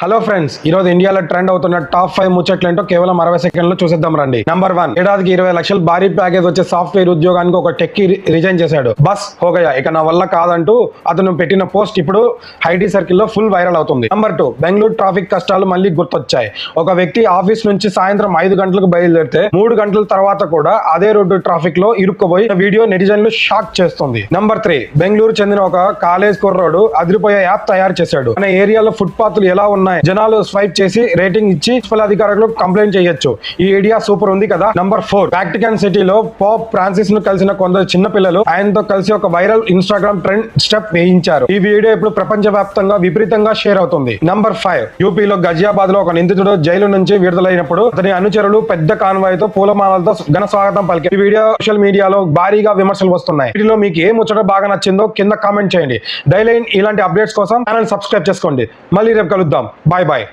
Hello friends, ఈ రోజు ఇండియాలో ట్రెండ్ అవుతున్న టాప్ 5 ముచ్చట్లేంటో కేవలం 60 సెకండ్లో చూసేద్దాం రండి. నంబర్ 1, ఏడాదికి 20 లక్షలు భారీ ప్యాకేజ్ వచ్చే సాఫ్ట్వేర్ ఉద్యోగానికి ఒక టెక్కీ రిజైన్ చేశాడు. బస్ హోగయా, ఇక నా వల్ల కాదంటూ అతను పెట్టిన పోస్ట్ ఇప్పుడు ఐటీ సర్కిల్లో ఫుల్ వైరల్ అవుతుంది. నంబర్ 2, బెంగళూరు ట్రాఫిక్ కష్టాలు మళ్ళీ గుర్తొచ్చాయి. ఒక వ్యక్తి ఆఫీస్ నుంచి సాయంత్రం 5 గంటలకు బయలుదేరితే 3 గంటల తర్వాత కూడా అదే రోడ్డు ట్రాఫిక్ లో ఇరుక్కుపోయి వీడియో నెటిజన్లు షాక్ చేస్తుంది. నంబర్ 3, బెంగళూరు చెందిన ఒక కాలేజ్ కుర్రోడు అదిరిపోయే యాప్ తయారు చేశాడు. మన ఏరియాలో ఫుట్పాత్లు ఎలా ఉన్నాయి, జనాలు స్వైప్ చేసి రేటింగ్ ఇచ్చి మున్సిపల్ అధికారులకు కంప్లైంట్ చేయొచ్చు. ఈ ఐడియా సూపర్ ఉంది కదా. నంబర్ 4, వాటికన్ సిటీలో పోప్ ఫ్రాన్సిస్ ను కలిసిన కొందరు చిన్న పిల్లలు ఆయనతో కలిసి ఒక వైరల్ ఇన్స్టాగ్రామ్ ట్రెండ్ స్టెప్ వేయించారు. ఈ వీడియో ఇప్పుడు ప్రపంచ వ్యాప్తంగా విపరీతంగా షేర్ అవుతుంది. నంబర్ 5, యూపీలో గజియాబాద్ లో ఒక నిందితుడు జైలు నుంచి విడుదలైనప్పుడు అతని అనుచరులు పెద్ద కాన్వాయ్ తో పూలమాలతో ఘన స్వాగతం పలికారు. ఈ వీడియో సోషల్ మీడియాలో భారీగా విమర్శలు వస్తున్నాయి. వీటిలో మీకు ఏ ముచ్చట బాగా నచ్చిందో కింద కామెంట్ చేయండి. డైలీ ఇలాంటి అప్డేట్స్ కోసం ఛానల్ సబ్స్క్రైబ్ చేసుకోండి. మళ్ళీ రేపు కలుద్దాం. Bye bye.